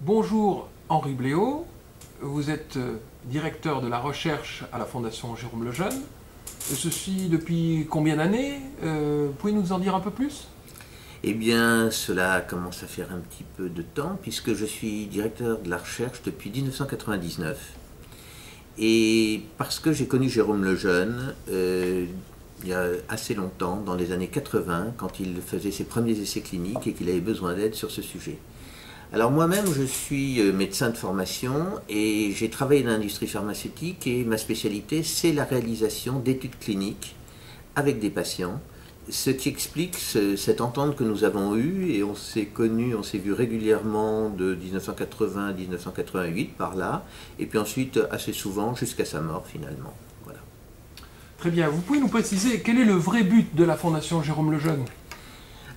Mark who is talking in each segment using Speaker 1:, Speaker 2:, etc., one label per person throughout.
Speaker 1: Bonjour Henri Bléau, vous êtes directeur de la recherche à la Fondation Jérôme Lejeune. Ceci depuis combien d'années? Pouvez nous en dire un peu plus?
Speaker 2: Eh bien, cela commence à faire un petit peu de temps, puisque je suis directeur de la recherche depuis 1999. Et parce que j'ai connu Jérôme Lejeune il y a assez longtemps, dans les années 80, quand il faisait ses premiers essais cliniques et qu'il avait besoin d'aide sur ce sujet. Alors moi-même, je suis médecin de formation et j'ai travaillé dans l'industrie pharmaceutique et ma spécialité, c'est la réalisation d'études cliniques avec des patients, ce qui explique cette entente que nous avons eue et on s'est connus, on s'est vus régulièrement de 1980 à 1988 par là, et puis ensuite assez souvent jusqu'à sa mort finalement. Voilà.
Speaker 1: Très bien, vous pouvez nous préciser quel est le vrai but de la Fondation Jérôme Lejeune?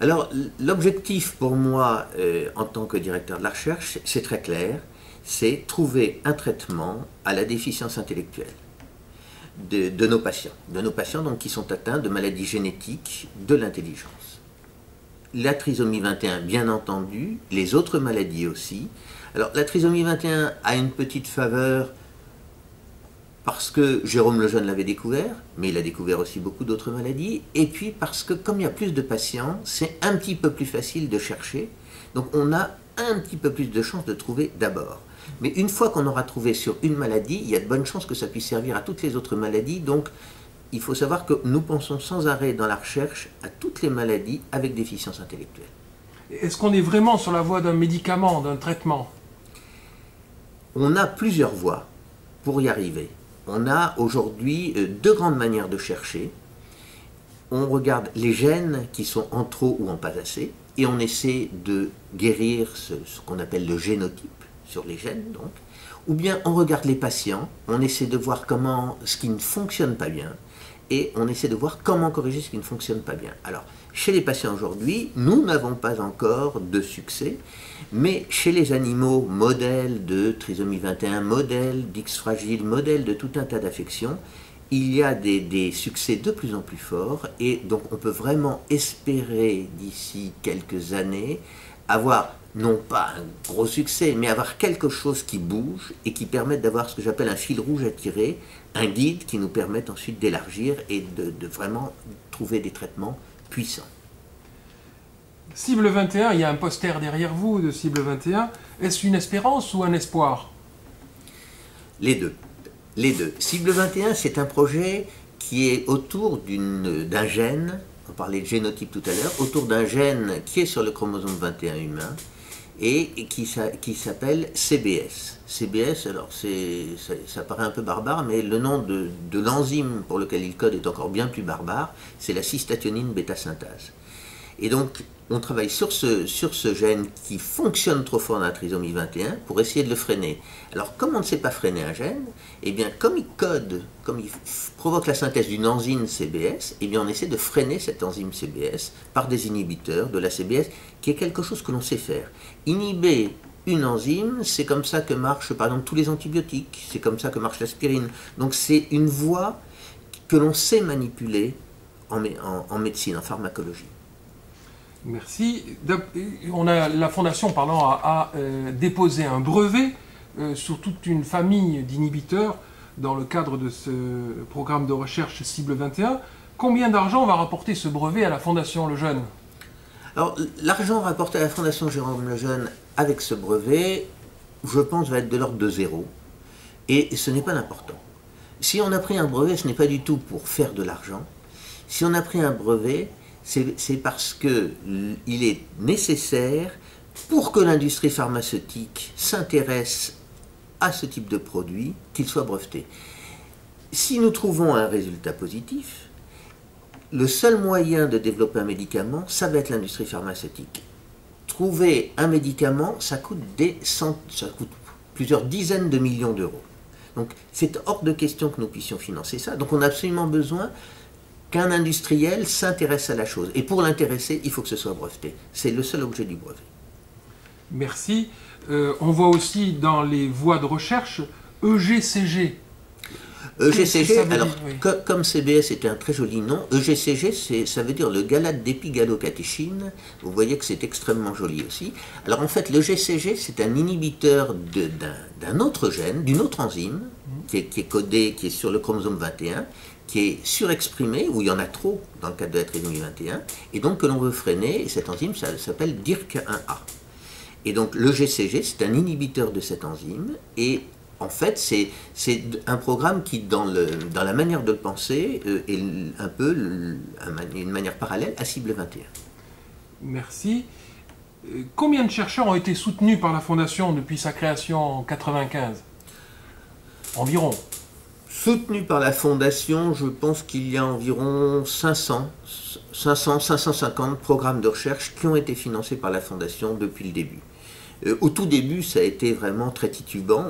Speaker 2: Alors, l'objectif pour moi, en tant que directeur de la recherche, c'est très clair, c'est trouver un traitement à la déficience intellectuelle de nos patients donc, qui sont atteints de maladies génétiques de l'intelligence. La trisomie 21, bien entendu, les autres maladies aussi. Alors, la trisomie 21 a une petite faveur parce que Jérôme Lejeune l'avait découvert, mais il a découvert aussi beaucoup d'autres maladies, et puis parce que comme il y a plus de patients, c'est un petit peu plus facile de chercher, donc on a un petit peu plus de chances de trouver d'abord. Mais une fois qu'on aura trouvé sur une maladie, il y a de bonnes chances que ça puisse servir à toutes les autres maladies, donc il faut savoir que nous pensons sans arrêt dans la recherche à toutes les maladies avec déficience intellectuelle.
Speaker 1: Est-ce qu'on est vraiment sur la voie d'un médicament, d'un traitement?
Speaker 2: On a plusieurs voies pour y arriver. On a aujourd'hui deux grandes manières de chercher. On regarde les gènes qui sont en trop ou en pas assez, et on essaie de guérir ce qu'on appelle le génotype sur les gènes, donc. Ou bien on regarde les patients, on essaie de voir ce qui ne fonctionne pas bien, et on essaie de voir comment corriger ce qui ne fonctionne pas bien. Alors, chez les patients aujourd'hui, nous n'avons pas encore de succès, mais chez les animaux, modèles de trisomie 21, modèles d'X fragile, modèles de tout un tas d'affections, il y a des succès de plus en plus forts, et donc on peut vraiment espérer d'ici quelques années avoir non pas un gros succès, mais avoir quelque chose qui bouge et qui permette d'avoir ce que j'appelle un fil rouge à tirer, un guide qui nous permette ensuite d'élargir et de vraiment trouver des traitements puissants.
Speaker 1: Cible 21, il y a un poster derrière vous de Cible 21. Est-ce une espérance ou un espoir?
Speaker 2: Les deux. Les deux. Cible 21, c'est un projet qui est autour d'un gène, on parlait de génotype tout à l'heure, autour d'un gène qui est sur le chromosome 21 humain et qui s'appelle CBS. CBS, alors ça paraît un peu barbare, mais le nom de l'enzyme pour lequel il code est encore bien plus barbare, c'est la cystathionine bêta-synthase. Et donc, on travaille sur ce gène qui fonctionne trop fort dans la trisomie 21 pour essayer de le freiner. Alors, comme on ne sait pas freiner un gène, eh bien, comme il code, comme il provoque la synthèse d'une enzyme CBS, eh bien, on essaie de freiner cette enzyme CBS par des inhibiteurs de la CBS, qui est quelque chose que l'on sait faire. Inhiber une enzyme, c'est comme ça que marchent, par exemple, tous les antibiotiques, c'est comme ça que marche l'aspirine. Donc, c'est une voie que l'on sait manipuler en médecine, en pharmacologie.
Speaker 1: Merci. La Fondation, a déposé un brevet sur toute une famille d'inhibiteurs dans le cadre de ce programme de recherche Cible 21. Combien d'argent va rapporter ce brevet à la Fondation Lejeune?
Speaker 2: Alors, l'argent rapporté à la Fondation Jérôme Lejeune avec ce brevet, je pense, va être de l'ordre de zéro. Et ce n'est pas important. Si on a pris un brevet, ce n'est pas du tout pour faire de l'argent. Si on a pris un brevet, c'est parce qu'il est nécessaire pour que l'industrie pharmaceutique s'intéresse à ce type de produit, qu'il soit breveté. Si nous trouvons un résultat positif, le seul moyen de développer un médicament, ça va être l'industrie pharmaceutique. Trouver un médicament, ça coûte plusieurs dizaines de millions d'euros. Donc c'est hors de question que nous puissions financer ça. Donc on a absolument besoin qu'un industriel s'intéresse à la chose. Et pour l'intéresser, il faut que ce soit breveté. C'est le seul objet du brevet.
Speaker 1: Merci. On voit aussi dans les voies de recherche EGCG.
Speaker 2: EGCG, alors
Speaker 1: oui.
Speaker 2: comme CBS était un très joli nom, EGCG ça veut dire le galate d'épigalocatéchine. Vous voyez que c'est extrêmement joli aussi. Alors en fait, le GCG c'est un inhibiteur d'un autre gène, d'une autre enzyme qui est codée, qui est sur le chromosome 21, qui est surexprimé, où il y en a trop dans le cadre de la trisomie 21, et donc que l'on veut freiner, et cette enzyme ça s'appelle DYRK1A. Et donc le GCG c'est un inhibiteur de cette enzyme, et en fait, c'est un programme qui, dans la manière de le penser, est un peu une manière parallèle à Cible 21.
Speaker 1: Merci. Combien de chercheurs ont été soutenus par la Fondation depuis sa création en 1995 ? Environ.
Speaker 2: Soutenus par la Fondation, je pense qu'il y a environ 550 programmes de recherche qui ont été financés par la Fondation depuis le début. Au tout début, ça a été vraiment très titubant.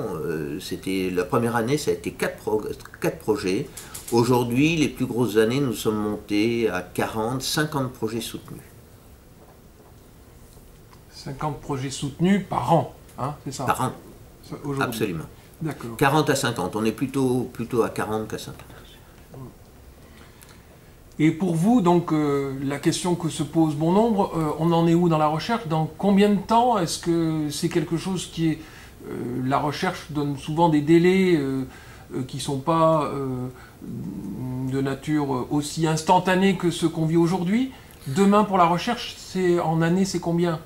Speaker 2: La première année, ça a été 4 projets. Aujourd'hui, les plus grosses années, nous sommes montés à 40, 50 projets soutenus.
Speaker 1: 50 projets soutenus par an, hein, c'est ça?
Speaker 2: Par an, absolument.
Speaker 1: D'accord.
Speaker 2: 40 à 50, on est plutôt à 40 qu'à 50.
Speaker 1: Et pour vous, donc, la question que se pose bon nombre, on en est où dans la recherche? Dans combien de temps? Est-ce que c'est quelque chose qui est... la recherche donne souvent des délais qui ne sont pas de nature aussi instantanée que ceux qu'on vit aujourd'hui. Demain, pour la recherche, en année, c'est combien?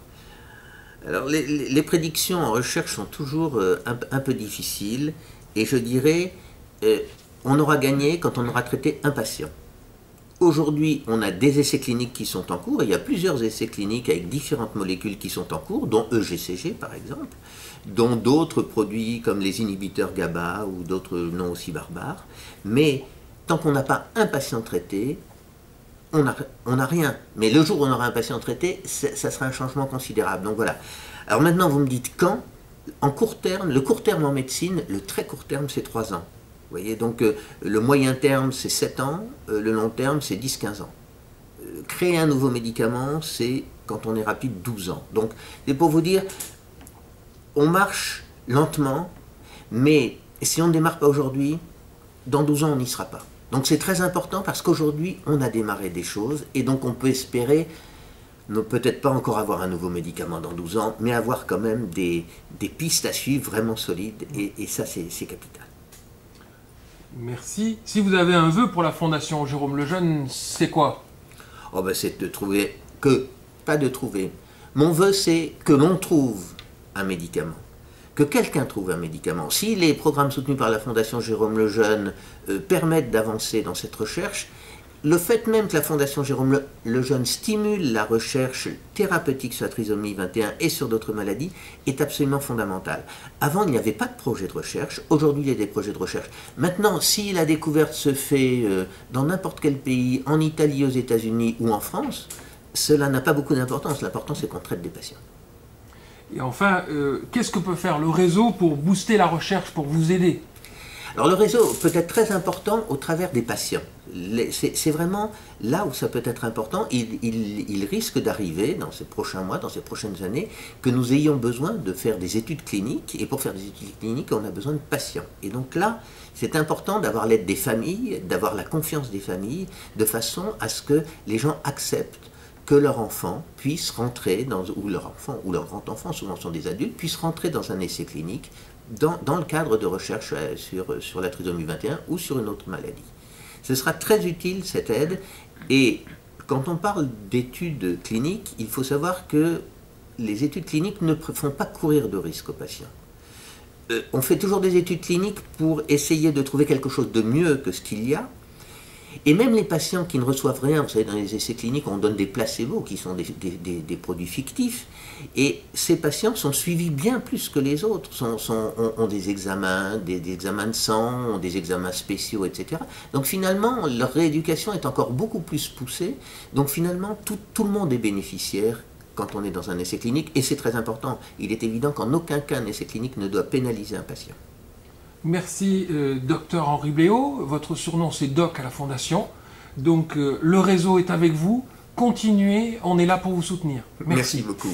Speaker 2: Alors, les prédictions en recherche sont toujours un peu difficiles. Et je dirais, on aura gagné quand on aura traité un patient. Aujourd'hui, on a des essais cliniques qui sont en cours, et il y a plusieurs essais cliniques avec différentes molécules qui sont en cours, dont EGCG par exemple, dont d'autres produits comme les inhibiteurs GABA ou d'autres noms aussi barbares. Mais tant qu'on n'a pas un patient traité, on n'a rien. Mais le jour où on aura un patient traité, ça sera un changement considérable. Donc voilà. Alors maintenant, vous me dites quand? En court terme, le court terme en médecine, le très court terme, c'est 3 ans. Vous voyez, donc le moyen terme, c'est 7 ans, le long terme, c'est 10-15 ans. Créer un nouveau médicament, c'est, quand on est rapide, 12 ans. Donc, c'est pour vous dire, on marche lentement, mais si on ne démarre pas aujourd'hui, dans 12 ans, on n'y sera pas. Donc c'est très important parce qu'aujourd'hui, on a démarré des choses, et donc on peut espérer, ne peut-être pas encore avoir un nouveau médicament dans 12 ans, mais avoir quand même des pistes à suivre vraiment solides, et ça, c'est capital.
Speaker 1: Merci. Si vous avez un vœu pour la Fondation Jérôme Lejeune, c'est quoi?
Speaker 2: Oh ben c'est de trouver pas de trouver. Mon vœu, c'est que l'on trouve un médicament. Que quelqu'un trouve un médicament. Si les programmes soutenus par la Fondation Jérôme Lejeune permettent d'avancer dans cette recherche, le fait même que la Fondation Jérôme Lejeune stimule la recherche thérapeutique sur la trisomie 21 et sur d'autres maladies est absolument fondamental. Avant, il n'y avait pas de projet de recherche. Aujourd'hui, il y a des projets de recherche. Maintenant, si la découverte se fait dans n'importe quel pays, en Italie, aux États-Unis ou en France, cela n'a pas beaucoup d'importance. L'important, c'est qu'on traite des patients.
Speaker 1: Et enfin, qu'est-ce que peut faire le réseau pour booster la recherche, pour vous aider?
Speaker 2: Alors le réseau peut être très important au travers des patients. C'est vraiment là où ça peut être important. Il risque d'arriver dans ces prochains mois, dans ces prochaines années, que nous ayons besoin de faire des études cliniques. Et pour faire des études cliniques, on a besoin de patients. Et donc là, c'est important d'avoir l'aide des familles, d'avoir la confiance des familles, de façon à ce que les gens acceptent que leur enfant puisse rentrer, ou leur enfant ou leur grand-enfant, souvent sont des adultes, puissent rentrer dans un essai clinique dans le cadre de recherche sur la trisomie 21 ou sur une autre maladie. Ce sera très utile, cette aide, et quand on parle d'études cliniques, il faut savoir que les études cliniques ne font pas courir de risques aux patients. On fait toujours des études cliniques pour essayer de trouver quelque chose de mieux que ce qu'il y a, et même les patients qui ne reçoivent rien, vous savez, dans les essais cliniques, on donne des placebos qui sont des produits fictifs, et ces patients sont suivis bien plus que les autres, ont des examens, des examens de sang, ont des examens spéciaux, etc. Donc finalement, leur rééducation est encore beaucoup plus poussée, donc finalement, tout le monde est bénéficiaire quand on est dans un essai clinique, et c'est très important. Il est évident qu'en aucun cas un essai clinique ne doit pénaliser un patient.
Speaker 1: Merci, docteur Henri Bléaud. Votre surnom, c'est Doc à la Fondation. Donc, le réseau est avec vous. Continuez, on est là pour vous soutenir.
Speaker 2: Merci beaucoup.